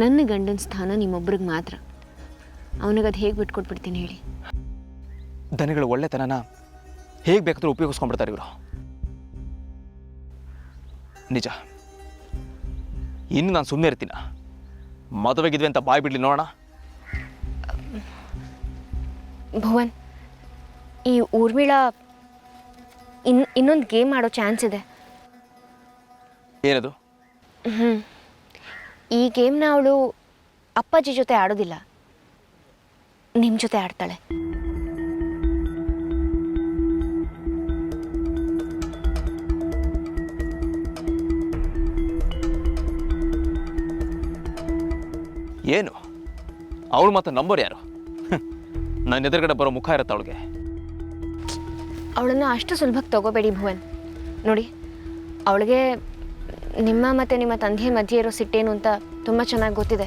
ನನ್ನ ಗಂಡನ ಸ್ಥಾನ ನಿಮ್ಮೊಬ್ರಿಗೆ ಮಾತ್ರ. ಅವನಿಗದು ಹೇಗೆ ಬಿಟ್ಕೊಟ್ಬಿಡ್ತೀನಿ ಹೇಳಿ? ದನಗಳು ಒಳ್ಳೆತನನ ಹೇಗೆ ಬೇಕಾದ್ರೂ ಉಪಯೋಗಿಸ್ಕೊಂಡ್ಬಿಡ್ತಾರೆ ಇವರು. ನಿಜ, ಇನ್ನು ನಾನು ಸುಮ್ಮನೆ ಇರ್ತೀನ? ಮದುವೆಗಿದ್ವಿ ಅಂತ ಬಾಯ್ ಬಿಡ್ಲಿ ನೋಡೋಣ. ಭುವನ್, ಈ ಊರ್ಮಿಳಾ ಇನ್ನೊಂದು ಗೇಮ್ ಆಡೋ ಚಾನ್ಸ್ ಇದೆ. ಏನದು? ಈ ಗೇಮ್ನ ಅವಳು ಅಪ್ಪಾಜಿ ಜೊತೆ ಆಡೋದಿಲ್ಲ, ನಿಮ್ಮ ಜೊತೆ ಆಡ್ತಾಳೆ. ಏನು ಅವಳು ಮತ್ತೆ ನಂಬರ್ ಯಾರು? ನನ್ನ ಎದುರುಗಡೆ ಬರೋ ಮುಖ ಇರುತ್ತೆ ಅವಳಿಗೆ. ಅವಳನ್ನು ಅಷ್ಟು ಸುಲಭಕ್ಕೆ ತಗೋಬೇಡಿ ಭುವನ್. ನೋಡಿ, ಅವಳಿಗೆ ನಿಮ್ಮ ಮತ್ತು ನಿಮ್ಮ ತಂದೆಯ ಮಧ್ಯೆ ಇರೋ ಸಿಟ್ಟೇನು ಅಂತ ತುಂಬ ಚೆನ್ನಾಗಿ ಗೊತ್ತಿದೆ.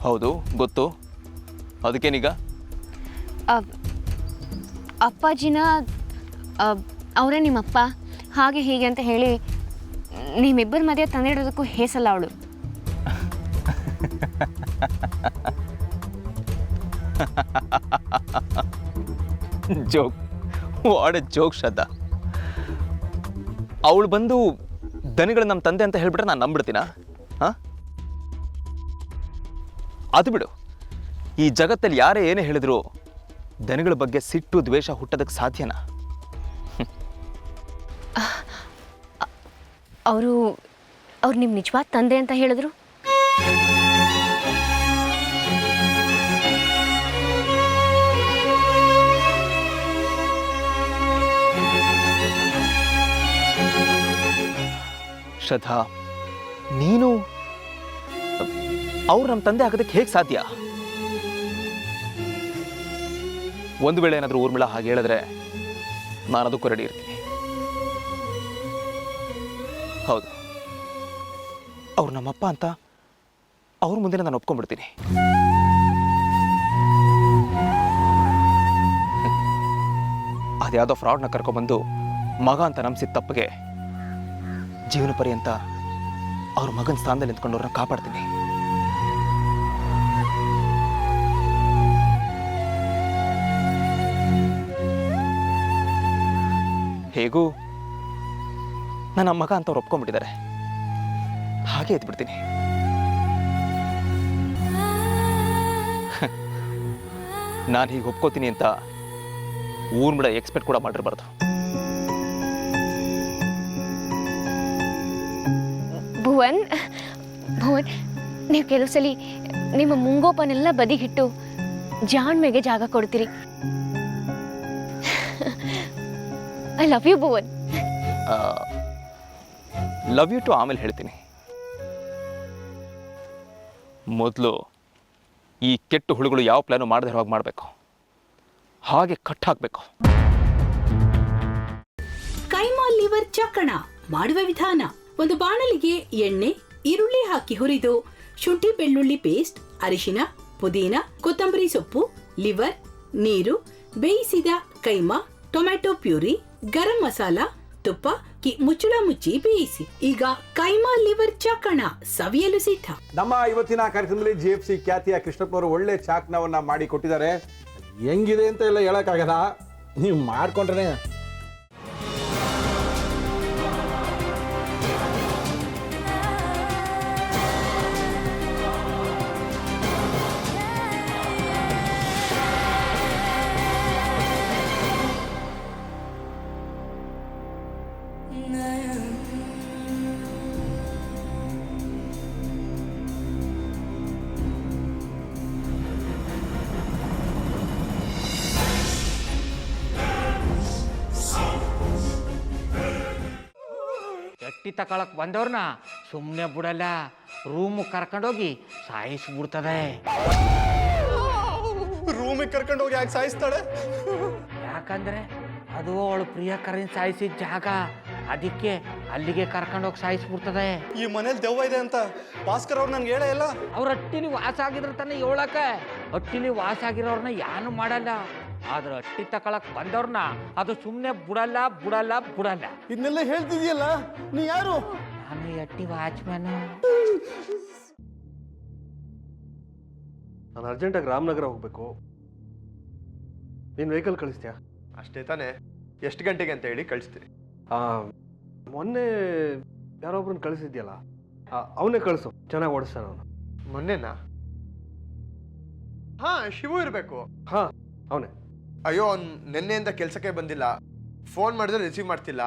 ಹೌದು ಗೊತ್ತು. ಅದಕ್ಕೇನೀಗ? ಅಪ್ಪಾಜಿನ ಅವರೇ ನಿಮ್ಮಪ್ಪ ಹಾಗೆ ಹೀಗೆ ಅಂತ ಹೇಳಿ ನಿಮ್ಮಿಬ್ಬರ ಮಧ್ಯೆ ತಂದಿಡೋದಕ್ಕೂ ಹೇಸಲ್ಲ ಅವಳು. ಜೋಕ್, ವಾಟ್ ಎ ಜೋಕ್ ಶ್ರದ್ಧಾ. ಅವಳು ಬಂದು ದನಿಗಳು ನಮ್ಮ ತಂದೆ ಅಂತ ಹೇಳ್ಬಿಟ್ರೆ ನಾನು ನಂಬಿಡ್ತೀನ? ಹಾಂ, ಅದು ಬಿಡು. ಈ ಜಗತ್ತಲ್ಲಿ ಯಾರೇ ಏನೇ ಹೇಳಿದ್ರು ದನಿಗಳ ಬಗ್ಗೆ ಸಿಟ್ಟು ದ್ವೇಷ ಹುಟ್ಟೋದಕ್ಕೆ ಸಾಧ್ಯನಾ? ಅವರು ನಿಮ್ಮ ನಿಜವಾದ ತಂದೆ ಅಂತ ಹೇಳಿದ್ರು. ಶ್ರದ್ಧಾ, ನೀನು ಅವ್ರು ನಮ್ಮ ತಂದೆ ಆಗೋದಕ್ಕೆ ಹೇಗೆ ಸಾಧ್ಯ? ಒಂದು ವೇಳೆ ಏನಾದರೂ ಊರ್ಮಿಳಾ ಹಾಗೆ ಹೇಳಿದ್ರೆ ನಾನು ಅದಕ್ಕೂ ರೆಡಿ ಇರ್ತೀನಿ. ಹೌದು, ಅವ್ರು ನಮ್ಮಪ್ಪ ಅಂತ ಅವ್ರ ಮುಂದೆ ನಾನು ಒಪ್ಕೊಂಡ್ಬಿಡ್ತೀನಿ. ಅದ್ಯಾವುದೋ ಫ್ರಾಡ್ನ ಕರ್ಕೊಂಡ್ಬಂದು ಮಗ ಅಂತ ನಂಬಿಸಿದ ತಪ್ಪಿಗೆ ಜೀವನ ಪರ್ಯಂತ ಅವ್ರ ಮಗನ ಸ್ಥಾನದಲ್ಲಿ ನಿಂತ್ಕೊಂಡವ್ರನ್ನ ಕಾಪಾಡ್ತೀನಿ. ಹೇಗೂ ನನ್ನ ಮಗ ಅಂತ ಅವ್ರು ಒಪ್ಕೊಂಡ್ಬಿಟ್ಟಿದ್ದಾರೆ, ಹಾಗೆ ಎದ್ಬಿಡ್ತೀನಿ. ನಾನು ಹೀಗೆ ಒಪ್ಕೋತೀನಿ ಅಂತ ಊರ್ಮಿಳ ಎಕ್ಸ್ಪೆಕ್ಟ್ ಕೂಡ ಮಾಡಿರಬಾರ್ದು. ಭುವನ್, ನೀವು ಕೆಲವು ಸಲ ನಿಮ್ಮ ಮುಂಗೋಪನೆಲ್ಲ ಬದಿಗಿಟ್ಟು ಜಾಣ್ಮೆಗೆ ಜಾಗ ಕೊಡ್ತೀರಿ. I love you Bhuvan. Love you too ಆಮೇಲೆ ಹೇಳ್ತೀನಿ. ಮೊದಲು ಈ ಕೆಟ್ಟ ಹುಳುಗಳು ಯಾವ ಪ್ಲಾನು ಮಾಡದೆ ಹೋಗಿ ಮಾಡಬೇಕು, ಹಾಗೆ ಕಟ್ ಹಾಕಬೇಕು. ಕೈಮಾ ಲಿವರ್ ಚಕ್ಕಣ ಮಾಡುವ ವಿಧಾನ: ಒಂದು ಬಾಣಲಿಗೆ ಎಣ್ಣೆ, ಈರುಳ್ಳಿ ಹಾಕಿ ಹುರಿದು ಶುಂಠಿ ಬೆಳ್ಳುಳ್ಳಿ ಪೇಸ್ಟ್, ಅರಿಶಿನ, ಪುದೀನ, ಕೊತ್ತಂಬರಿ ಸೊಪ್ಪು, ಲಿವರ್, ನೀರು, ಬೇಯಿಸಿದ ಕೈಮಾ, ಟೊಮ್ಯಾಟೊ ಪ್ಯೂರಿ, ಗರಂ ಮಸಾಲ, ತುಪ್ಪ ಮುಚ್ಚಳ ಮುಚ್ಚಿ ಬೇಯಿಸಿ. ಈಗ ಕೈಮಾ ಲಿವರ್ ಚಾಕಣ ಸವಿಯಲು ಸಿದ್ಧ. ನಮ್ಮ ಇವತ್ತಿನ ಕಾರ್ಯಕ್ರಮದಲ್ಲಿ GFC ಖ್ಯಾತಿಯ ಕೃಷ್ಣಪ್ಪ ಅವರು ಒಳ್ಳೆ ಚಾಕ್ನವನ್ನ ಮಾಡಿ ಕೊಟ್ಟಿದ್ದಾರೆ. ಹೆಂಗಿದೆ ಅಂತ ಎಲ್ಲ ಹೇಳಕ್ಕಾಗಲ್ಲ, ನೀವು ಮಾಡ್ಕೊಂಡ್ರೆ. ಎಟ್ಟಿ ತಕೊಳಕ್ ಬಂದವ್ರನ್ನ ಸುಮ್ಮನೆ ಬಿಡಲ್ಲ, ರೂಮ್ ಕರ್ಕೊಂಡೋಗಿ ಸಾಯಿಸ್ಬಿಡ್ತದೆ. ರೂಮಿಗೆ ಕರ್ಕೊಂಡು ಹೋಗಿ ಯಾಕೆ ಸಾಯಿಸ್ತಾಳೆ? ಯಾಕಂದ್ರೆ ಅದು ಅವಳು ಪ್ರಿಯಕರನ್ ಸಾಯಿಸಿದ ಜಾಗ, ಅದಕ್ಕೆ ಅಲ್ಲಿಗೆ ಕರ್ಕೊಂಡೋಗಿ ಸಾಯಿಸ್ಬಿಡ್ತದೆ. ಈ ಮನೇಲಿ ದೆವ್ವ ಇದೆ ಅಂತ ಭಾಸ್ಕರ್ ಅವ್ರು ನನ್ಗೆ ಹೇಳೇ ಇಲ್ಲ. ಅವ್ರ ಹಟ್ಟಿಲಿ ವಾಸ ಆಗಿದ್ರೆ ತಾನೆ ಹೇಳಕ. ಹಟ್ಟಿಲಿ ವಾಸ ಆಗಿರೋರ್ನ ಯಾನು ಮಾಡಲ್ಲ, ಆದ್ರೆ ಹಟ್ಟಿ ತಕೊಳಕ್ ಬಂದವ್ರನ್ನ ಅದು ಸುಮ್ಮನೆ ಬಿಡಲ್ಲ ಬಿಡಲ್ಲ ಬಿಡಲ್ಲ. ಇದನ್ನೆಲ್ಲ ಹೇಳ್ತಿದ್ಯಲ್ಲ, ನೀ ಯಾರು? ನಾನು ಹಟ್ಟಿ ವಾಚ್ಮ್ಯಾನು. ನಾನು ಅರ್ಜೆಂಟಾಗಿ ರಾಮನಗರ ಹೋಗಬೇಕು. ನೀನು ವೆಹಿಕಲ್ ಕಳಿಸ್ತೀಯಾ? ಅಷ್ಟೇ ತಾನೇ. ಎಷ್ಟು ಗಂಟೆಗೆ ಅಂತ ಹೇಳಿ ಕಳಿಸ್ತೀನಿ. ಮೊನ್ನೆ ಯಾರೊಬ್ರನ್ನ ಕಳಿಸಿದ್ಯಲ್ಲ, ಅವನೇ ಕಳಿಸು, ಚೆನ್ನಾಗಿ ಓಡಿಸ್ತಾನೆ ಅವನು. ಮೊನ್ನೆನಾ? ಹಾಂ, ಶಿವು ಇರಬೇಕು. ಹಾಂ, ಅವನೇ. ಅಯ್ಯೋ, ಅವ್ನು ನಿನ್ನೆಯಿಂದ ಕೆಲಸಕ್ಕೆ ಬಂದಿಲ್ಲ. ಫೋನ್ ಮಾಡಿದ್ರೆ ರಿಸೀವ್ ಮಾಡ್ತಿಲ್ಲ.